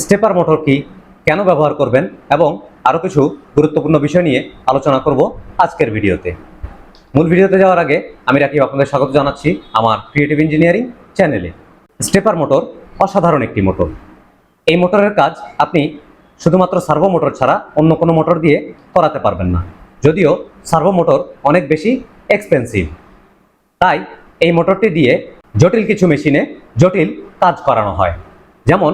Stepper motor কি, কেন ব্যবহার করবেন এবং আরও কিছু গুরুত্বপূর্ণ বিষয় নিয়ে আলোচনা করব আজকের ভিডিওতে। মূল ভিডিওতে যাওয়ার আগে আমি রাকিব আপনাদের স্বাগত জানাচ্ছি আমার ক্রিয়েটিভ ইঞ্জিনিয়ারিং চ্যানেলে। স্টেপার মোটর অসাধারণ একটি মোটর। এই মোটরের কাজ আপনি শুধুমাত্র সার্ভো মোটর ছাড়া অন্য কোনো মোটর দিয়ে করাতে পারবেন না, যদিও সার্ভো মোটর অনেক বেশি এক্সপেন্সিভ। তাই এই মোটরটি দিয়ে জটিল কিছু মেশিনে জটিল কাজ করানো হয়। যেমন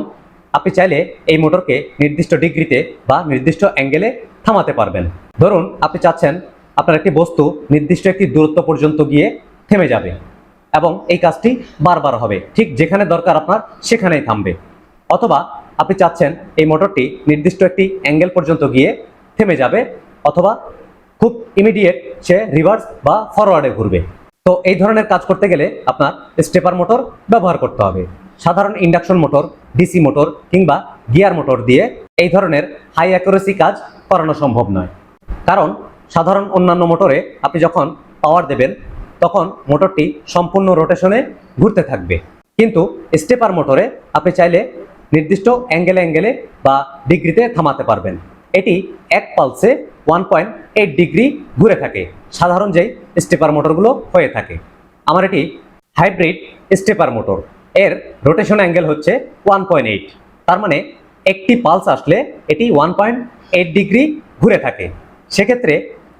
আপনি চাইলে এই মোটরকে নির্দিষ্ট ডিগ্রিতে বা নির্দিষ্ট অ্যাঙ্গেলে থামাতে পারবেন। ধরুন আপনি চাচ্ছেন আপনার একটি বস্তু নির্দিষ্ট একটি দূরত্ব পর্যন্ত গিয়ে থেমে যাবে এবং এই কাজটি বারবার হবে, ঠিক যেখানে দরকার আপনার সেখানেই থামবে। অথবা আপনি চাচ্ছেন এই মোটরটি নির্দিষ্ট একটি অ্যাঙ্গেল পর্যন্ত গিয়ে থেমে যাবে, অথবা খুব ইমিডিয়েট সে রিভার্স বা ফরওয়ার্ডে ঘুরবে। তো এই ধরনের কাজ করতে গেলে আপনার স্টেপার মোটর ব্যবহার করতে হবে। সাধারণ ইন্ডাকশন মোটর, ডিসি মোটর কিংবা গিয়ার মোটর দিয়ে এই ধরনের হাই অ্যাকুরেসি কাজ করানো সম্ভব নয়। কারণ সাধারণ অন্যান্য মোটরে আপনি যখন পাওয়ার দেবেন তখন মোটরটি সম্পূর্ণ রোটেশনে ঘুরতে থাকবে, কিন্তু স্টেপার মোটরে আপনি চাইলে নির্দিষ্ট অ্যাঙ্গেলে বা ডিগ্রিতে থামাতে পারবেন। এটি এক পালসে 1.8 ডিগ্রি ঘুরে থাকে, সাধারণ যেই স্টেপার মোটরগুলো হয়ে থাকে। আমার এটি হাইব্রিড স্টেপার মোটর, এর রোটেশন অ্যাঙ্গেল হচ্ছে 1.8, তার মানে একটি পালস আসলে এটি 1.8 ডিগ্রি ঘুরে থাকে। সেক্ষেত্রে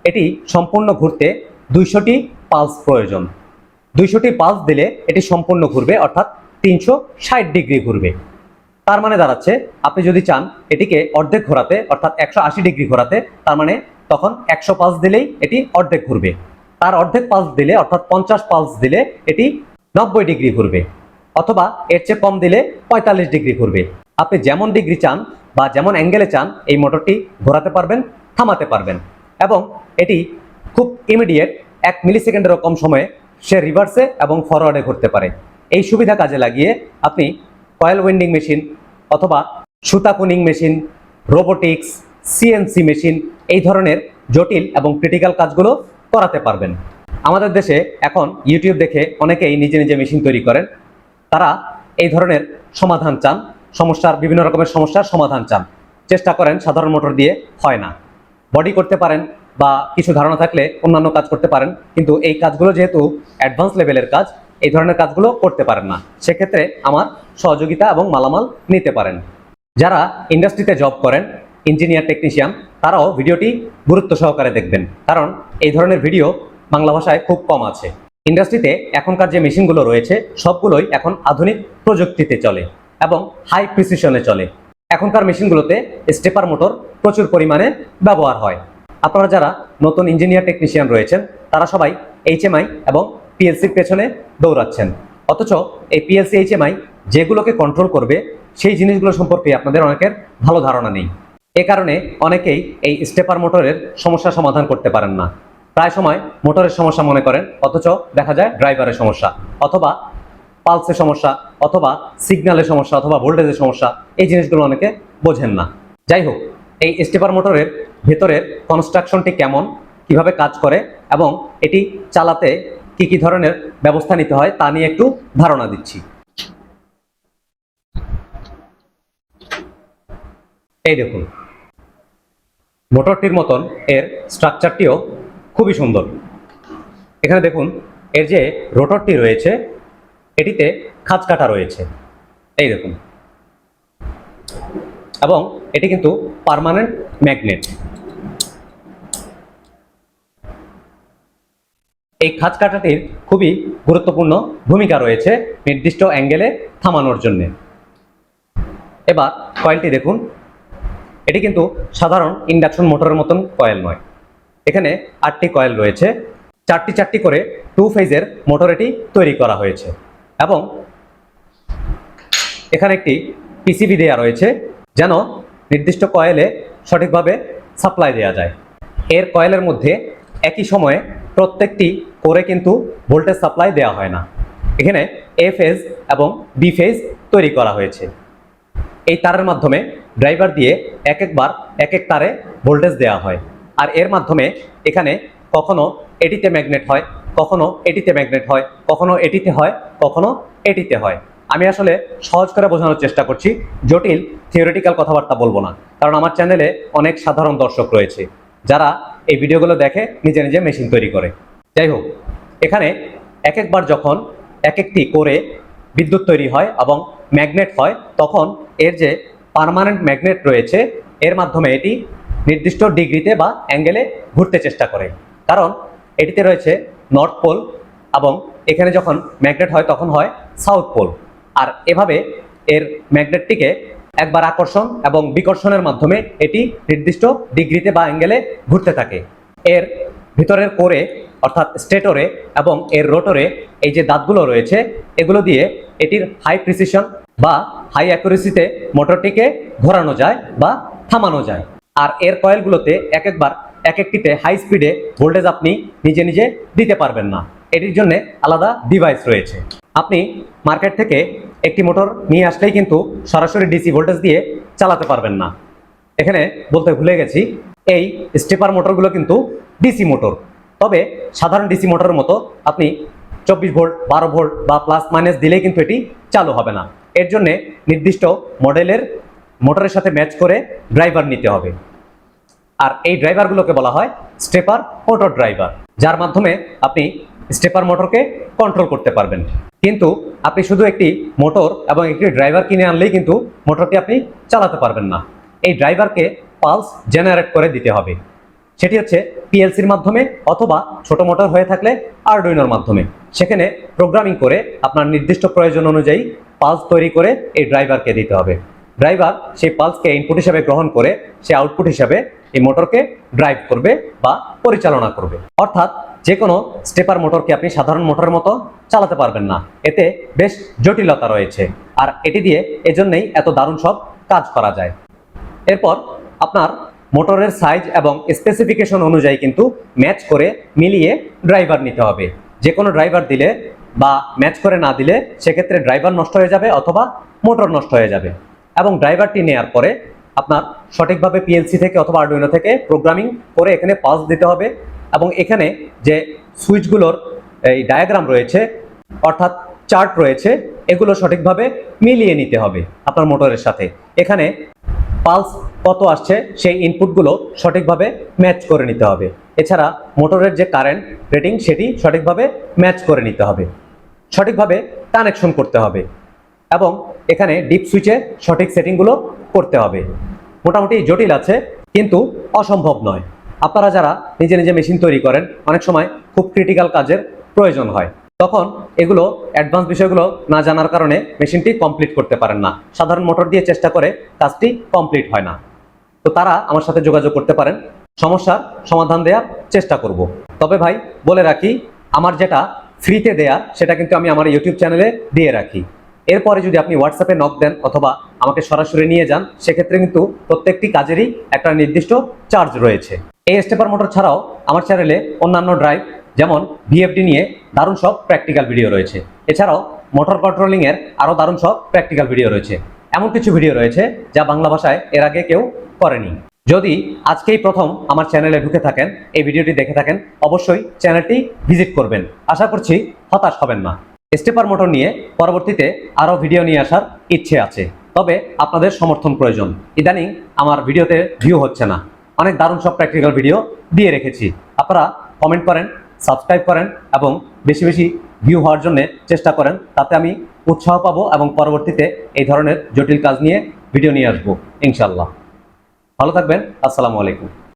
এটি সম্পূর্ণ ঘুরতে 200টি পালস প্রয়োজন। 200টি পালস দিলে এটি সম্পূর্ণ ঘুরবে, অর্থাৎ 360 ডিগ্রি ঘুরবে। তার মানে দাঁড়াচ্ছে আপনি যদি চান এটিকে অর্ধেক ঘোরাতে, অর্থাৎ 180 ডিগ্রি ঘোরাতে, তার মানে তখন 100 পালস দিলেই এটি অর্ধেক ঘুরবে। তার অর্ধেক পালস দিলে, অর্থাৎ 50 পালস দিলে এটি 90 ডিগ্রি ঘুরবে, অথবা এর চেয়ে কম দিলে 45 ডিগ্রি ঘুরবে। আপনি যেমন ডিগ্রি চান বা যেমন অ্যাঙ্গেলে চান এই মোটরটি ঘোরাতে পারবেন, থামাতে পারবেন, এবং এটি খুব ইমিডিয়েট 1 মিলিসেকেন্ডেরও কম সময়ে সে রিভার্সে এবং ফরওয়ার্ডে ঘুরতে পারে। এই সুবিধা কাজে লাগিয়ে আপনি কয়েল উইন্ডিং মেশিন অথবা সুতা কুনিং মেশিন, রোবোটিক্স, সিএনসি মেশিন, এই ধরনের জটিল এবং ক্রিটিক্যাল কাজগুলো করাতে পারবেন। আমাদের দেশে এখন ইউটিউব দেখে অনেকেই নিজে নিজে মেশিন তৈরি করেন। তারা এই ধরনের সমাধান চান, বিভিন্ন রকমের সমস্যার সমাধান চান, চেষ্টা করেন, সাধারণ মোটর দিয়ে হয় না। বডি করতে পারেন বা কিছু ধারণা থাকলে অন্যান্য কাজ করতে পারেন, কিন্তু এই কাজগুলো যেহেতু অ্যাডভান্স লেভেলের কাজ, এই ধরনের কাজগুলো করতে পারেন না। সেক্ষেত্রে আমার সহযোগিতা এবং মালামাল নিতে পারেন। যারা ইন্ডাস্ট্রিতে জব করেন, ইঞ্জিনিয়ার, টেকনিশিয়ান, তারাও ভিডিওটি গুরুত্ব সহকারে দেখবেন, কারণ এই ধরনের ভিডিও বাংলা ভাষায় খুব কম আছে। ইন্ডাস্ট্রিতে এখনকার যে মেশিনগুলো রয়েছে সবগুলোই এখন আধুনিক প্রযুক্তিতে চলে এবং হাই প্রিসিশনে চলে। এখনকার মেশিনগুলোতে স্টেপার মোটর প্রচুর পরিমাণে ব্যবহার হয়। আপনারা যারা নতুন ইঞ্জিনিয়ার, টেকনিশিয়ান রয়েছেন তারা সবাই এইচএমআই এবং পিএলসির পেছনে দৌড়াচ্ছেন, অথচ এই পিএলসি, এইচএমআই যেগুলোকে কন্ট্রোল করবে সেই জিনিসগুলো সম্পর্কে আপনাদের অনেকের ভালো ধারণা নেই। এ কারণে অনেকেই এই স্টেপার মোটরের সমস্যা সমাধান করতে পারেন না। প্রায় সময় মোটরের সমস্যা মনে করেন, অথচ দেখা যায় ড্রাইভারের সমস্যা, অথবা পালসের সমস্যা, অথবা সিগন্যালের সমস্যা, অথবা ভোল্টেজের সমস্যা। এই জিনিসগুলো অনেকে বোঝেন না। যাই হোক, এই স্টেপার মোটরের ভেতরের কনস্ট্রাকশনটি কেমন, কিভাবে কাজ করে এবং এটি চালাতে কি কি ধরনের ব্যবস্থা নিতে হয় তা নিয়ে একটু ধারণা দিচ্ছি। এই দেখুন, মোটরটির মতন এর স্ট্রাকচারটিও খুবই সুন্দর। এখানে দেখুন, এর যে রোটরটি রয়েছে এটিতে খাঁজ কাটা রয়েছে, এই দেখুন, এবং এটি কিন্তু পার্মানেন্ট ম্যাগনেট। এই খাঁজ কাটাটির খুবই গুরুত্বপূর্ণ ভূমিকা রয়েছে নির্দিষ্ট অ্যাঙ্গেলে থামানোর জন্য। এবার কয়েলটি দেখুন, এটি কিন্তু সাধারণ ইন্ডাকশন মোটরের মতন কয়েল নয়। এখানে 8টি কয়েল রয়েছে, 4টি করে 2 ফেজের মোটর এটি তৈরি করা হয়েছে, এবং এখানে একটি পিসিবি দেওয়া রয়েছে যেন নির্দিষ্ট কয়েলে সঠিকভাবে সাপ্লাই দেওয়া যায়। এর কয়েলের মধ্যে একই সময়ে প্রত্যেকটি কোরে কিন্তু ভোল্টেজ সাপ্লাই দেওয়া হয় না। এখানে এ ফেজ এবং বি ফেজ তৈরি করা হয়েছে। এই তারের মাধ্যমে ড্রাইভার দিয়ে এক এক তারে ভোল্টেজ দেওয়া হয়, আর এর মাধ্যমে এখানে কখনো এটিতে ম্যাগনেট হয়, কখনো এটিতে ম্যাগনেট হয়, কখনো এটিতে হয়, কখনো এটিতে হয়। আমি আসলে সহজ করে বোঝানোর চেষ্টা করছি, জটিল থিওরিটিক্যাল কথাবার্তা বলবো না, কারণ আমার চ্যানেলে অনেক সাধারণ দর্শক রয়েছে যারা এই ভিডিওগুলো দেখে নিজে নিজে মেশিন তৈরি করে। যাই হোক, এখানে এক একবার যখন এক একটি করে বিদ্যুৎ তৈরি হয় এবং ম্যাগনেট হয়, তখন এর যে পার্মানেন্ট ম্যাগনেট রয়েছে এর মাধ্যমে এটি নির্দিষ্ট ডিগ্রিতে বা অ্যাঙ্গেলে ঘুরতে চেষ্টা করে। কারণ এটিতে রয়েছে নর্থ পোল এবং এখানে যখন ম্যাগনেট হয় তখন হয় সাউথ পোল। আর এভাবে এর ম্যাগনেটটিকে একবার আকর্ষণ এবং বিকর্ষণের মাধ্যমে এটি নির্দিষ্ট ডিগ্রিতে বা অ্যাঙ্গেলে ঘুরতে থাকে। এর ভিতরের কোরে অর্থাৎ স্টেটরে এবং এর রোটরে এই যে দাঁতগুলো রয়েছে এগুলো দিয়ে এটির হাই প্রিসিশন বা হাই অ্যাকুরেসিতে মোটরটিকে ঘোরানো যায় বা থামানো যায়। আর এর কয়েলগুলোতে এক একটিতে হাই স্পিডে ভোল্টেজ আপনি নিজে নিজে দিতে পারবেন না, এটির জন্য আলাদা ডিভাইস রয়েছে। আপনি মার্কেট থেকে একটি মোটর নিয়ে আসলেই কিন্তু সরাসরি ডিসি ভোল্টেজ দিয়ে চালাতে পারবেন না। এখানে বলতে ভুলে গেছি, এই স্টেপার মোটরগুলো কিন্তু ডিসি মোটর, তবে সাধারণ ডিসি মোটরের মতো আপনি 24 ভোল্ট 12 ভোল্ট বা প্লাস মাইনাস দিলেই কিন্তু এটি চালু হবে না। এর জন্য নির্দিষ্ট মডেলের মোটরের সাথে ম্যাচ করে ড্রাইভার নিতে হবে। আর এই ড্রাইভারগুলোকে বলা হয় স্টেপার মোটর ড্রাইভার, যার মাধ্যমে আপনি স্টেপার মোটরকে কন্ট্রোল করতে পারবেন। কিন্তু আপনি শুধু একটি মোটর এবং একটি ড্রাইভার কিনে আনলেই কিন্তু মোটরটি আপনি চালাতে পারবেন না। এই ড্রাইভারকে পালস জেনারেট করে দিতে হবে, সেটি হচ্ছে পিএলসির মাধ্যমে অথবা ছোট মোটর হয়ে থাকলে আরডুইনোর মাধ্যমে। সেখানে প্রোগ্রামিং করে আপনার নির্দিষ্ট প্রয়োজন অনুযায়ী পালস তৈরি করে এই ড্রাইভারকে দিতে হবে। ড্রাইভার সেই পালসকে ইনপুট হিসাবে গ্রহণ করে সে আউটপুট হিসাবে এই মোটরকে ড্রাইভ করবে বা পরিচালনা করবে। অর্থাৎ যে কোনো স্টেপার মোটরকে আপনি সাধারণ মোটরের মতো চালাতে পারবেন না, এতে বেশ জটিলতা রয়েছে। আর এটি দিয়ে এজন্যই এত দারুণ সব কাজ করা যায়। এরপর আপনার মোটরের সাইজ এবং স্পেসিফিকেশন অনুযায়ী কিন্তু ম্যাচ করে মিলিয়ে ড্রাইভার নিতে হবে। যে কোনো ড্রাইভার দিলে বা ম্যাচ করে না দিলে সেক্ষেত্রে ড্রাইভার নষ্ট হয়ে যাবে অথবা মোটর নষ্ট হয়ে যাবে। এবং ড্রাইভারটি নেওয়ার পরে আপনার সঠিকভাবে পিএলসি থেকে অথবা আরডুইনো থেকে প্রোগ্রামিং করে এখানে পালস দিতে হবে। এবং এখানে যে সুইচগুলোর এই ডায়াগ্রাম রয়েছে অর্থাৎ চার্ট রয়েছে, এগুলো সঠিকভাবে মিলিয়ে নিতে হবে আপনার মোটরের সাথে। এখানে পালস কত আসছে সেই ইনপুটগুলো সঠিকভাবে ম্যাচ করে নিতে হবে। এছাড়া মোটরের যে কারেন্ট রেটিং সেটি সঠিকভাবে ম্যাচ করে নিতে হবে, সঠিকভাবে কানেকশন করতে হবে এবং এখানে ডিপ সুইচে সঠিক সেটিংগুলো করতে হবে। মোটামুটি জটিল আছে কিন্তু অসম্ভব নয়। আপনারা যারা নিজে নিজে মেশিন তৈরি করেন অনেক সময় খুব ক্রিটিক্যাল কাজের প্রয়োজন হয়, তখন এগুলো অ্যাডভান্স বিষয়গুলো না জানার কারণে মেশিনটি কমপ্লিট করতে পারেন না। সাধারণ মোটর দিয়ে চেষ্টা করে কাজটি কমপ্লিট হয় না। তো তারা আমার সাথে যোগাযোগ করতে পারেন, সমস্যার সমাধান দেওয়ার চেষ্টা করব। তবে ভাই বলে রাখি, আমার যেটা ফ্রিতে দেয়া সেটা কিন্তু আমি আমার ইউটিউব চ্যানেলে দিয়ে রাখি। এরপরে যদি আপনি হোয়াটসঅ্যাপে নক দেন অথবা আমাকে সরাসরি নিয়ে যান, সেক্ষেত্রে কিন্তু প্রত্যেকটি কাজেরই একটা নির্দিষ্ট চার্জ রয়েছে। এই স্টেপার মোটর ছাড়াও আমার চ্যানেলে অন্যান্য ড্রাইভ যেমন ভিএফডি নিয়ে দারুণ সব প্র্যাকটিক্যাল ভিডিও রয়েছে। এছাড়াও মোটর কন্ট্রোলিং এর আরও দারুণ সব প্র্যাকটিক্যাল ভিডিও রয়েছে। এমন কিছু ভিডিও রয়েছে যা বাংলা ভাষায় এর আগে কেউ করেনি। যদি আজকেই প্রথম আমার চ্যানেলে ঢুকে থাকেন, এই ভিডিওটি দেখে থাকেন, অবশ্যই চ্যানেলটি ভিজিট করবেন। আশা করছি হতাশ হবেন না। স্টেপার মোটর নিয়ে পরবর্তীতে আরও ভিডিও নিয়ে আসার ইচ্ছে আছে, তবে আপনাদের সমর্থন প্রয়োজন। ইদানিং আমার ভিডিওতে ভিউ হচ্ছে না, অনেক দারুণ সব প্র্যাকটিক্যাল ভিডিও দিয়ে রেখেছি। আপনারা কমেন্ট করেন, সাবস্ক্রাইব করেন এবং বেশি বেশি ভিউ হওয়ার জন্য চেষ্টা করেন, তাতে আমি উৎসাহ পাবো এবং পরবর্তীতে এই ধরনের জটিল কাজ নিয়ে ভিডিও নিয়ে আসবো ইনশাল্লাহ। ভালো থাকবেন। আসসালামু আলাইকুম।